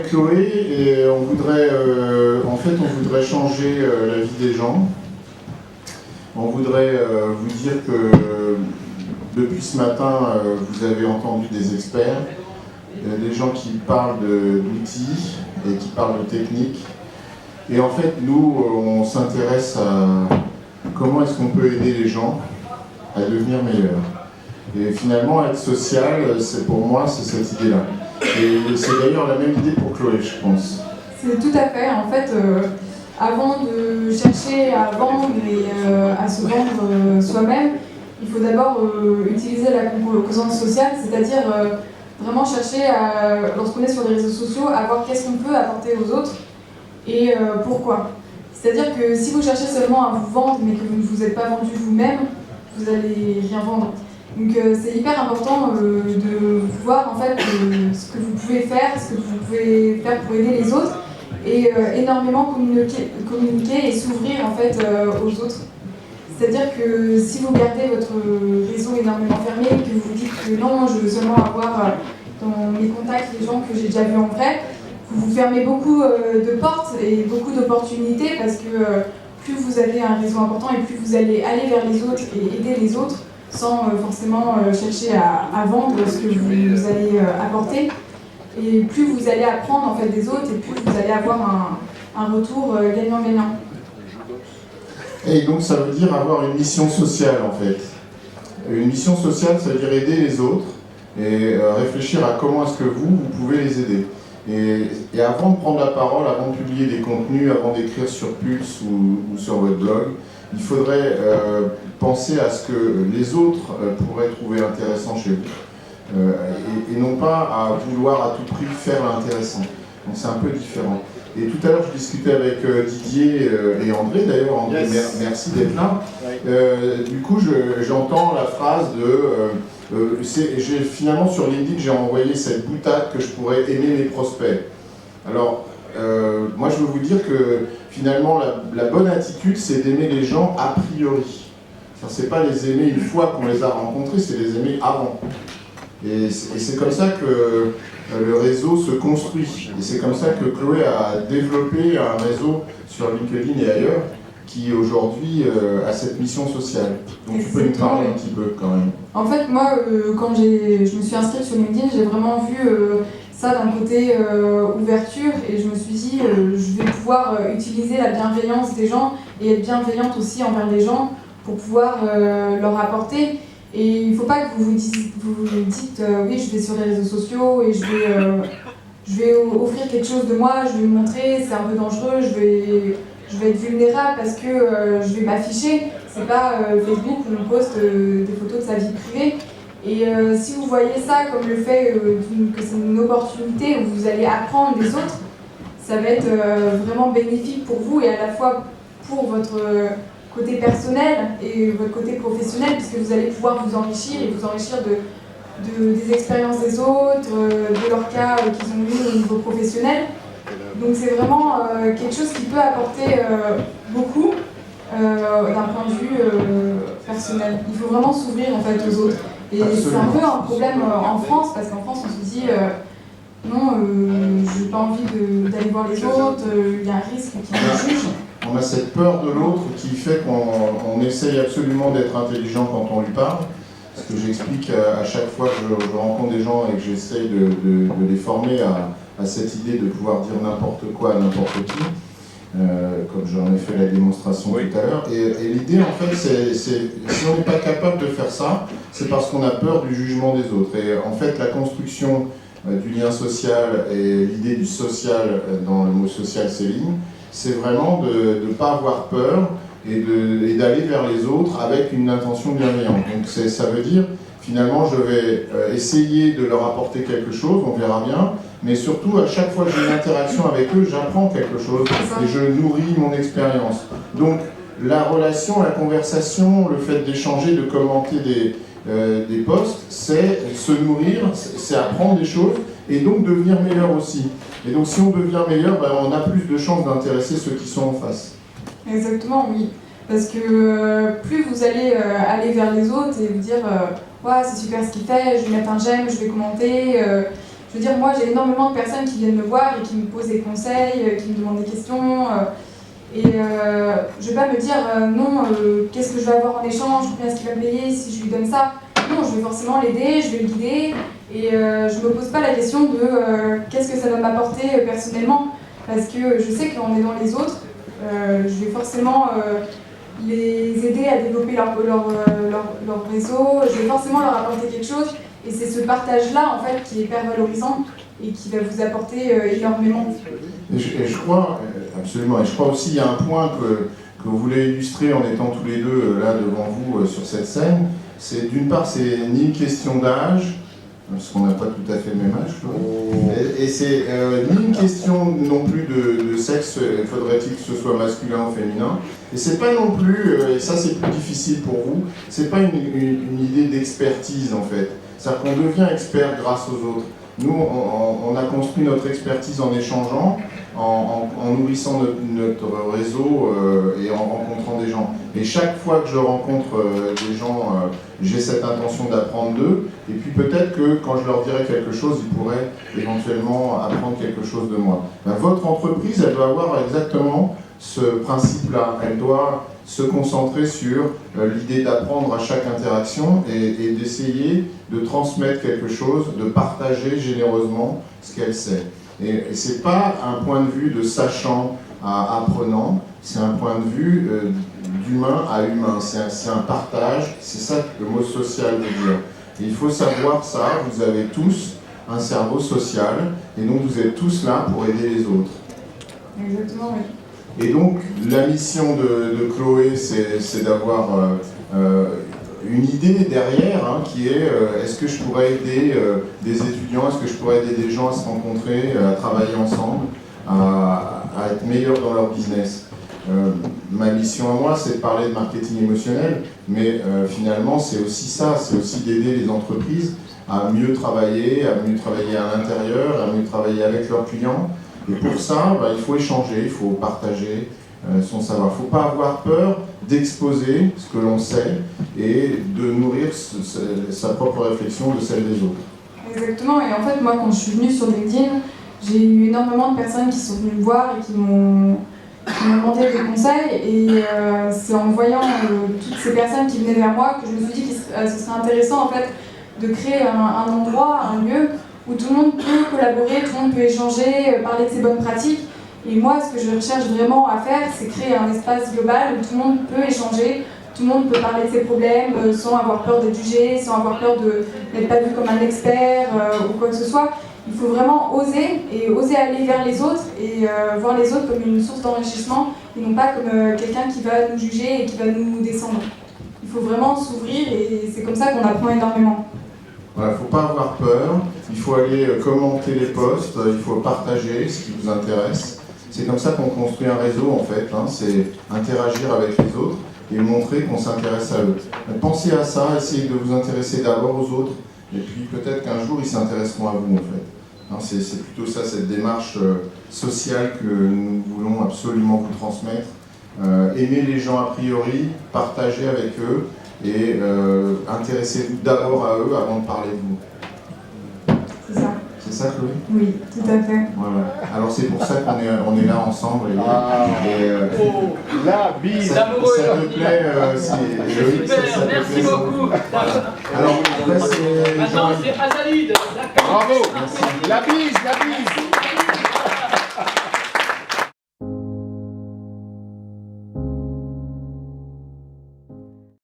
avec Chloé et on voudrait, en fait, on voudrait changer la vie des gens. On voudrait vous dire que depuis ce matin, vous avez entendu des experts, des gens qui parlent d'outils et qui parlent de techniques. Et en fait, nous, on s'intéresse à comment est-ce qu'on peut aider les gens à devenir meilleurs. Et finalement, être social, pour moi, c'est cette idée-là. Et c'est d'ailleurs la même idée pour Chloé, je pense. C'est tout à fait. En fait, avant de chercher à vendre et à se vendre soi-même, il faut d'abord utiliser la composante sociale, c'est-à-dire vraiment chercher, lorsqu'on est sur les réseaux sociaux, à voir qu'est-ce qu'on peut apporter aux autres et pourquoi. C'est-à-dire que si vous cherchez seulement à vous vendre, mais que vous ne vous êtes pas vendu vous-même, vous n'allez rien vendre. Donc c'est hyper important de voir en fait ce que vous pouvez faire, ce que vous pouvez faire pour aider les autres et énormément communiquer et s'ouvrir en fait aux autres. C'est-à-dire que si vous gardez votre réseau énormément fermé et que vous dites que non, je veux seulement avoir dans mes contacts les gens que j'ai déjà vus en vrai, vous fermez beaucoup de portes et beaucoup d'opportunités parce que plus vous avez un réseau important et plus vous allez aller vers les autres et aider les autres sans forcément chercher à vendre ce que vous allez apporter. Et plus vous allez apprendre en fait des autres et plus vous allez avoir un retour gagnant-gagnant. Et donc ça veut dire avoir une mission sociale en fait. Une mission sociale, ça veut dire aider les autres et réfléchir à comment est-ce que vous pouvez les aider. Et avant de prendre la parole, avant de publier des contenus, avant d'écrire sur Pulse ou sur votre blog, il faudrait penser à ce que les autres pourraient trouver intéressant chez vous. Et non pas à vouloir à tout prix faire l'intéressant. Donc c'est un peu différent. Et tout à l'heure, je discutais avec Didier et André, d'ailleurs, André, yes. Merci d'être là. Du coup, j'entends la phrase de... finalement, sur LinkedIn, j'ai envoyé cette boutade que je pourrais aimer mes prospects. Alors, moi, je veux vous dire que finalement, la bonne attitude, c'est d'aimer les gens a priori. C'est pas les aimer une fois qu'on les a rencontrés, c'est les aimer avant. Et c'est comme ça que le réseau se construit. Et c'est comme ça que Chloé a développé un réseau sur LinkedIn et ailleurs qui aujourd'hui a cette mission sociale. Donc tu peux nous parler un petit peu quand même. En fait, moi, quand je me suis inscrite sur LinkedIn, j'ai vraiment vu ça d'un côté ouverture et je me suis dit, je vais pouvoir utiliser la bienveillance des gens et être bienveillante aussi envers les gens pour pouvoir leur apporter. Et il ne faut pas que vous dites oui, je vais sur les réseaux sociaux et je vais offrir quelque chose de moi, je vais me montrer, c'est un peu dangereux, je vais être vulnérable parce que je vais m'afficher. C'est pas Facebook où on poste des photos de sa vie privée. Et si vous voyez ça comme le fait que c'est une opportunité où vous allez apprendre des autres, ça va être vraiment bénéfique pour vous et à la fois pour votre côté personnel et votre côté professionnel, puisque vous allez pouvoir vous enrichir et vous enrichir des expériences des autres, de leur cas qu'ils ont eu au niveau professionnel. Donc c'est vraiment quelque chose qui peut apporter beaucoup d'un point de vue personnel. Il faut vraiment s'ouvrir en fait aux autres. Et c'est un peu un problème en France, parce qu'en France on se dit non, j'ai pas envie d'aller voir les autres, il y a un risque qu'ils me jugent. On a cette peur de l'autre qui fait qu'on essaye absolument d'être intelligent quand on lui parle. Ce que j'explique à chaque fois que je rencontre des gens et que j'essaye de les former à cette idée de pouvoir dire n'importe quoi à n'importe qui, comme j'en ai fait la démonstration tout à l'heure. Et l'idée, en fait, c'est si on n'est pas capable de faire ça, c'est parce qu'on a peur du jugement des autres. Et en fait, la construction du lien social et l'idée du social dans le mot social, c'est ligne, c'est vraiment de ne pas avoir peur et d'aller vers les autres avec une intention bienveillante. Donc ça veut dire, finalement, je vais essayer de leur apporter quelque chose, on verra bien, mais surtout, à chaque fois que j'ai une interaction avec eux, j'apprends quelque chose et je nourris mon expérience. Donc la relation, la conversation, le fait d'échanger, de commenter des posts, c'est se nourrir, c'est apprendre des choses et donc devenir meilleur aussi. Et donc si on devient meilleur, on a plus de chances d'intéresser ceux qui sont en face. Exactement, oui. Parce que plus vous allez aller vers les autres et vous dire ouais, c'est super ce qu'il fait, je vais mettre un j'aime, je vais commenter, je veux dire, moi j'ai énormément de personnes qui viennent me voir et qui me posent des conseils, qui me demandent des questions. Et je vais pas me dire non, qu'est-ce que je vais avoir en échange, combien est-ce qu'il va me payer si je lui donne ça. Non, je vais forcément l'aider, je vais le guider. Et je me pose pas la question de qu'est-ce que ça va m'apporter personnellement. Parce que je sais qu'en aidant les autres, je vais forcément les aider à développer leur réseau, je vais forcément leur apporter quelque chose. Et c'est ce partage-là, en fait, qui est hyper valorisant et qui va vous apporter énormément. Et je crois, absolument, et je crois aussi, il y a un point que vous voulez illustrer en étant tous les deux là devant vous sur cette scène. C'est d'une part, c'est ni une question d'âge, parce qu'on n'a pas tout à fait le même âge, et c'est ni une question non plus de sexe, faudrait-il que ce soit masculin ou féminin, et c'est pas non plus, et ça c'est plus difficile pour vous, c'est pas une idée d'expertise en fait. C'est-à-dire qu'on devient expert grâce aux autres. Nous, on a construit notre expertise en échangeant, en nourrissant notre réseau et en rencontrant des gens. Et chaque fois que je rencontre des gens, j'ai cette intention d'apprendre d'eux. Et puis peut-être que quand je leur dirai quelque chose, ils pourraient éventuellement apprendre quelque chose de moi. Ben, votre entreprise, elle doit avoir exactement ce principe-là. Elle doit se concentrer sur l'idée d'apprendre à chaque interaction et d'essayer de transmettre quelque chose, de partager généreusement ce qu'elle sait. Et ce n'est pas un point de vue de sachant à apprenant, c'est un point de vue d'humain à humain, c'est un partage, c'est ça que le mot social veut dire. Et il faut savoir ça, vous avez tous un cerveau social, et donc vous êtes tous là pour aider les autres. Exactement, oui. Et donc, la mission de Chloé, c'est d'avoir une idée derrière, hein, qui est est-ce que je pourrais aider des étudiants, est-ce que je pourrais aider des gens à se rencontrer, à travailler ensemble, à être meilleurs dans leur business. Ma mission à moi, c'est de parler de marketing émotionnel, mais finalement, c'est aussi ça, c'est aussi d'aider les entreprises à mieux travailler à l'intérieur, à mieux travailler avec leurs clients. Et pour ça, il faut échanger, il faut partager son savoir. Il ne faut pas avoir peur d'exposer ce que l'on sait et de nourrir sa propre réflexion de celle des autres. Exactement, et en fait, moi, quand je suis venue sur LinkedIn, j'ai eu énormément de personnes qui sont venues me voir et qui m'ont demandé des conseils. Et c'est en voyant toutes ces personnes qui venaient vers moi que je me suis dit que ce serait intéressant, en fait, de créer un endroit, un lieu où tout le monde peut collaborer, tout le monde peut échanger, parler de ses bonnes pratiques. Et moi, ce que je recherche vraiment à faire, c'est créer un espace global où tout le monde peut échanger, tout le monde peut parler de ses problèmes sans avoir peur d'être jugé, sans avoir peur d'être pas vu comme un expert ou quoi que ce soit. Il faut vraiment oser, et oser aller vers les autres et voir les autres comme une source d'enrichissement et non pas comme quelqu'un qui va nous juger et qui va nous descendre. Il faut vraiment s'ouvrir et c'est comme ça qu'on apprend énormément. Voilà, il ne faut pas avoir peur, il faut aller commenter les posts, il faut partager ce qui vous intéresse. C'est comme ça qu'on construit un réseau en fait, hein, c'est interagir avec les autres et montrer qu'on s'intéresse à eux. Pensez à ça, essayez de vous intéresser d'abord aux autres et puis peut-être qu'un jour ils s'intéresseront à vous en fait. Hein, c'est plutôt ça, cette démarche sociale que nous voulons absolument vous transmettre. Aimer les gens a priori, partager avec eux, et intéressez-vous d'abord à eux avant de parler de vous. C'est ça. C'est ça, Chloé? Oui, tout à fait. Voilà. Alors c'est pour ça qu'on est là ensemble. La bise amoureux. Ça te plaît Super, merci beaucoup. Alors, après, c'est Maintenant, c'est Azalide. Bravo. La bise.